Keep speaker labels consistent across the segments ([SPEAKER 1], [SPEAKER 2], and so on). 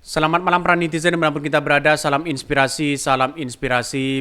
[SPEAKER 1] Selamat malam para netizen dimanapun kita berada, salam inspirasi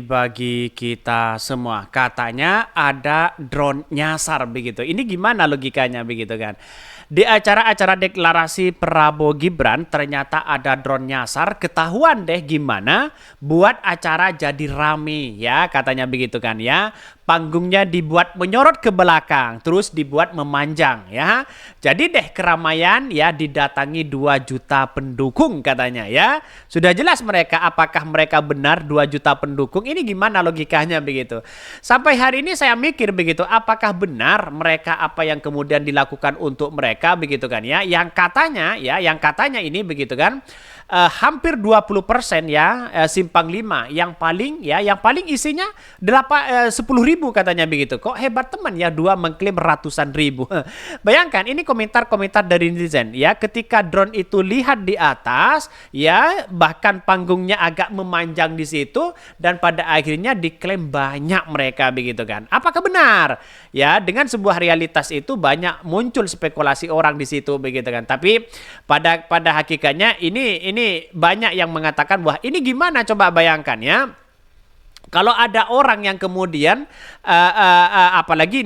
[SPEAKER 1] bagi kita semua. Katanya ada drone nyasar begitu. Ini gimana logikanya begitu kan? Di acara-acara deklarasi Prabowo Gibran ternyata ada drone nyasar, ketahuan deh gimana buat acara jadi rame ya katanya begitu kan ya. Panggungnya dibuat menyorot ke belakang, terus dibuat memanjang ya. Jadi deh keramaian ya didatangi 2 juta pendukung katanya ya. Sudah jelas mereka apakah mereka benar 2 juta pendukung. Ini gimana logikanya begitu. Sampai hari ini saya mikir begitu, apakah benar mereka apa yang kemudian dilakukan untuk mereka begitu kan ya. Yang katanya ini begitu kan. Hampir 20% ya simpang 5 yang paling isinya 10.000 katanya begitu. Kok hebat teman ya, 2 mengklaim ratusan ribu. Bayangkan ini komentar-komentar dari netizen ya, ketika drone itu lihat di atas ya, bahkan panggungnya agak memanjang di situ dan pada akhirnya diklaim banyak mereka begitu kan. Apakah benar? Ya, dengan sebuah realitas itu banyak muncul spekulasi orang di situ begitu kan. Tapi pada hakikatnya ini banyak yang mengatakan wah ini gimana, coba bayangkan ya. Kalau ada orang yang kemudian apalagi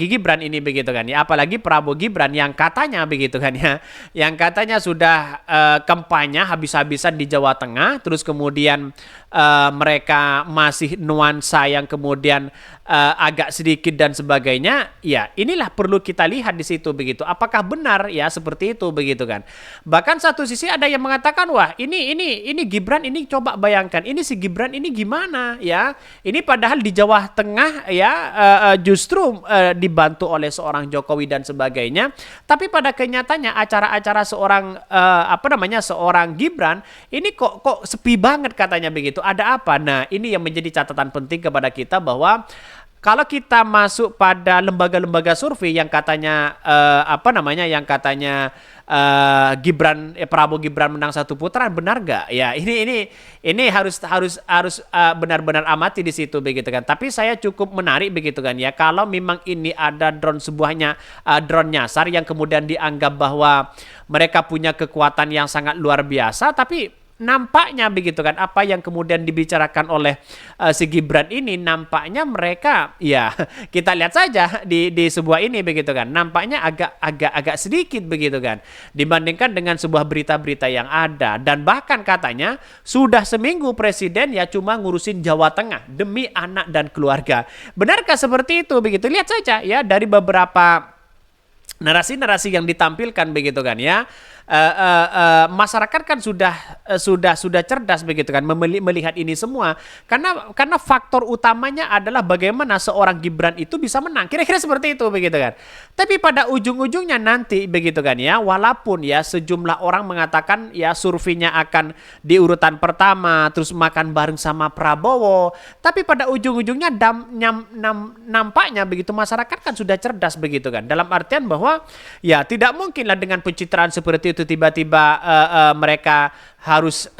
[SPEAKER 1] Gibran ini begitu kan ya, apalagi Prabowo Gibran yang katanya begitu kan ya, yang katanya sudah kampanye habis-habisan di Jawa Tengah, terus kemudian mereka masih nuansa yang kemudian agak sedikit dan sebagainya, ya inilah perlu kita lihat di situ begitu. Apakah benar ya seperti itu begitu kan? Bahkan satu sisi ada yang mengatakan wah ini Gibran ini, coba bayangkan ini si Gibran ini gimana ya? Ini padahal di Jawa Tengah ya justru dibantu oleh seorang Jokowi dan sebagainya. Tapi pada kenyataannya acara-acara seorang Gibran ini kok sepi banget katanya begitu. Ada apa? Nah, ini yang menjadi catatan penting kepada kita bahwa kalau kita masuk pada lembaga-lembaga survei yang katanya Prabowo Gibran menang 1 putaran, benar gak? Ya ini harus benar-benar amati di situ begitu kan. Tapi saya cukup menarik begitu kan ya, kalau memang ini ada drone drone nyasar yang kemudian dianggap bahwa mereka punya kekuatan yang sangat luar biasa, tapi nampaknya begitu kan apa yang kemudian dibicarakan oleh si Gibran ini, nampaknya mereka ya kita lihat saja di sebuah ini begitu kan, nampaknya agak sedikit begitu kan dibandingkan dengan sebuah berita-berita yang ada. Dan bahkan katanya sudah seminggu presiden ya cuma ngurusin Jawa Tengah demi anak dan keluarga. Benarkah seperti itu begitu? Lihat saja ya dari beberapa narasi-narasi yang ditampilkan begitu kan ya. Masyarakat kan sudah cerdas begitu kan melihat ini semua, karena faktor utamanya adalah bagaimana seorang Gibran itu bisa menang, kira-kira seperti itu begitu kan. Tapi pada ujung-ujungnya nanti begitu kan ya, walaupun ya sejumlah orang mengatakan ya surveinya akan di urutan pertama terus makan bareng sama Prabowo, tapi pada ujung-ujungnya nampaknya begitu masyarakat kan sudah cerdas begitu kan, dalam artian bahwa ya tidak mungkinlah dengan pencitraan seperti itu tiba-tiba mereka harus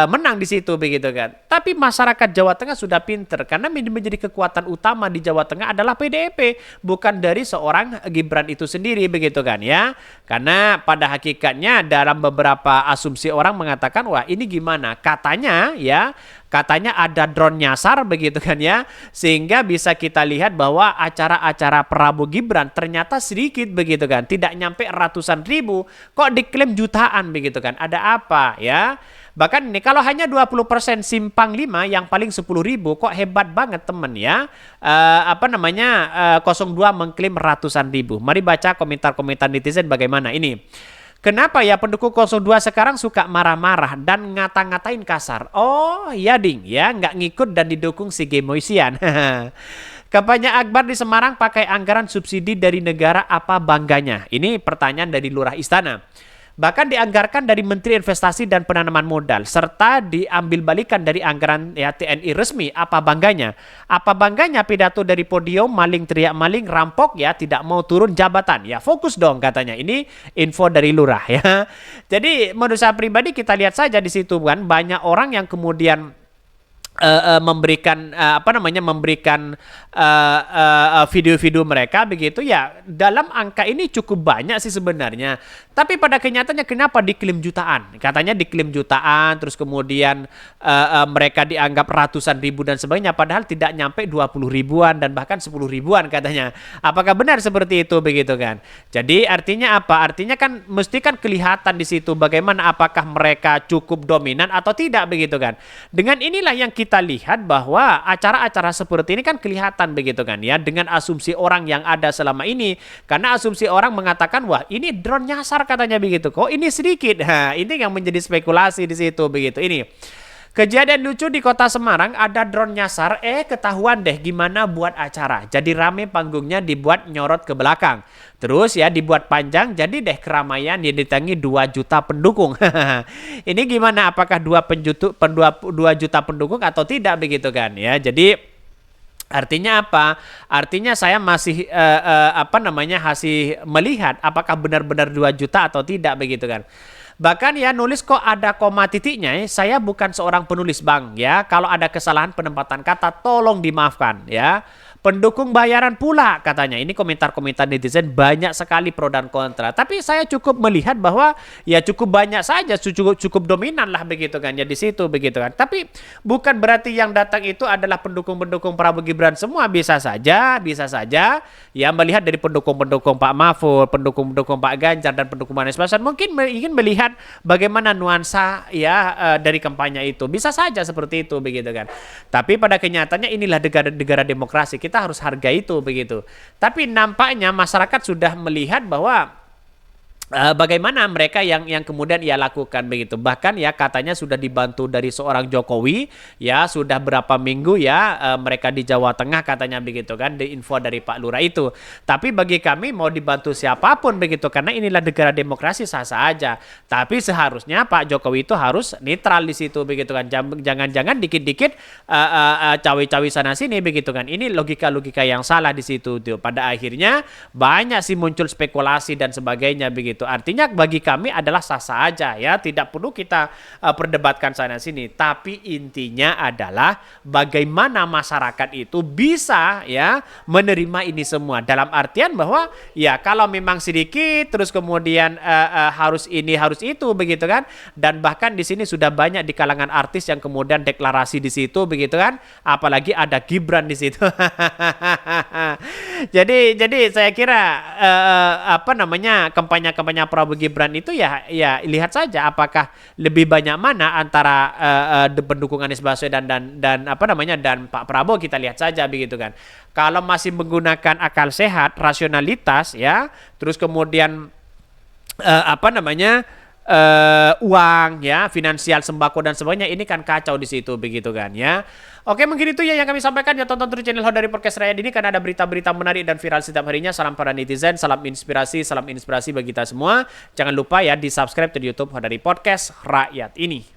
[SPEAKER 1] menang di situ begitu kan. Tapi masyarakat Jawa Tengah sudah pinter, karena menjadi kekuatan utama di Jawa Tengah adalah PDIP, bukan dari seorang Gibran itu sendiri begitu kan ya. Karena pada hakikatnya dalam beberapa asumsi orang mengatakan wah ini gimana, katanya ada drone nyasar begitu kan ya, sehingga bisa kita lihat bahwa acara-acara Prabowo Gibran ternyata sedikit begitu kan, tidak nyampe ratusan ribu, kok diklaim jutaan begitu kan. Ada apa ya? Bahkan ini kalau hanya 20% simpang 5 yang paling 10.000, kok hebat banget temen ya. 02 mengklaim ratusan ribu. Mari baca komentar-komentar netizen bagaimana ini. Kenapa ya pendukung 02 sekarang suka marah-marah dan ngata-ngatain kasar? Oh iya ding ya, nggak ngikut dan didukung si Gemoisian. Kampanye Akbar di Semarang pakai anggaran subsidi dari negara, apa bangganya? Ini pertanyaan dari Lurah Istana. Bahkan dianggarkan dari Menteri Investasi dan Penanaman Modal, serta diambil balikan dari anggaran ya TNI resmi. Apa bangganya? Apa bangganya pidato dari podium, maling teriak maling, rampok ya tidak mau turun jabatan. Ya fokus dong katanya. Ini info dari Lurah ya. Jadi menurut saya pribadi kita lihat saja di situ kan banyak orang yang kemudian memberikan video-video mereka begitu ya, dalam angka ini cukup banyak sih sebenarnya, tapi pada kenyataannya kenapa diklaim jutaan, katanya diklaim jutaan, terus kemudian mereka dianggap ratusan ribu dan sebagainya, padahal tidak nyampe 20 ribuan dan bahkan 10 ribuan katanya. Apakah benar seperti itu begitu kan? Jadi artinya apa? Artinya kan mesti kan kelihatan di situ bagaimana apakah mereka cukup dominan atau tidak begitu kan. Dengan inilah yang kita lihat bahwa acara-acara seperti ini kan kelihatan begitu kan ya, dengan asumsi orang yang ada selama ini, karena asumsi orang mengatakan wah ini drone nyasar katanya begitu, kok ini sedikit. Nah, ini yang menjadi spekulasi di situ begitu. Ini kejadian lucu di kota Semarang, ada drone nyasar, ketahuan deh gimana buat acara. Jadi rame panggungnya dibuat nyorot ke belakang. Terus ya dibuat panjang, jadi deh keramaian yang didatangi 2 juta pendukung. Ini gimana, apakah 2 juta pendukung atau tidak begitu kan ya. Jadi artinya apa? Artinya saya masih masih melihat apakah benar-benar 2 juta atau tidak begitu kan. Bahkan ya nulis kok ada koma titiknya, saya bukan seorang penulis bang ya. Kalau ada kesalahan penempatan kata tolong dimaafkan ya. Pendukung bayaran pula katanya. Ini komentar-komentar netizen banyak sekali pro dan kontra. Tapi saya cukup melihat bahwa ya cukup banyak saja, cukup dominan lah begitu kan ya di situ begitu kan. Tapi bukan berarti yang datang itu adalah pendukung-pendukung Prabowo Gibran semua, bisa saja ya melihat dari pendukung-pendukung Pak Mahfud, pendukung-pendukung Pak Ganjar dan pendukung Anies Baswedan mungkin ingin melihat bagaimana nuansa ya dari kampanye itu. Bisa saja seperti itu begitu kan. Tapi pada kenyataannya inilah negara demokrasi. Kita harus hargai itu begitu. Tapi nampaknya masyarakat sudah melihat bahwa bagaimana mereka yang kemudian ia lakukan begitu. Bahkan ya katanya sudah dibantu dari seorang Jokowi ya, sudah berapa minggu ya mereka di Jawa Tengah katanya begitu kan, di info dari Pak Lurah itu. Tapi bagi kami mau dibantu siapapun begitu, karena inilah negara demokrasi, sah-sah aja. Tapi seharusnya Pak Jokowi itu harus netral di situ begitu kan. Jangan-jangan dikit-dikit cawe-cawe sana sini begitu kan. Ini logika-logika yang salah di situ tuh. Pada akhirnya banyak sih muncul spekulasi dan sebagainya begitu. Artinya bagi kami adalah sah-sah aja ya, tidak perlu kita perdebatkan sana sini. Tapi intinya adalah bagaimana masyarakat itu bisa ya menerima ini semua, dalam artian bahwa ya kalau memang sedikit terus kemudian harus ini harus itu begitu kan. Dan bahkan di sini sudah banyak di kalangan artis yang kemudian deklarasi di situ begitu kan, apalagi ada Gibran di situ. jadi saya kira kampanye Prabowo Gibran itu ya lihat saja apakah lebih banyak mana antara pendukung Anies Baswedan dan Pak Prabowo. Kita lihat saja begitu kan. Kalau masih menggunakan akal sehat, rasionalitas ya, terus kemudian uang ya, finansial, sembako dan sebagainya, ini kan kacau di situ begitu kan ya. Oke, mungkin itu ya yang kami sampaikan ya. Tonton terus channel Hodari Podcast Rakyat ini karena ada berita-berita menarik dan viral setiap harinya. Salam para netizen, salam inspirasi bagi kita semua. Jangan lupa ya di subscribe di YouTube Hodari Podcast Rakyat ini.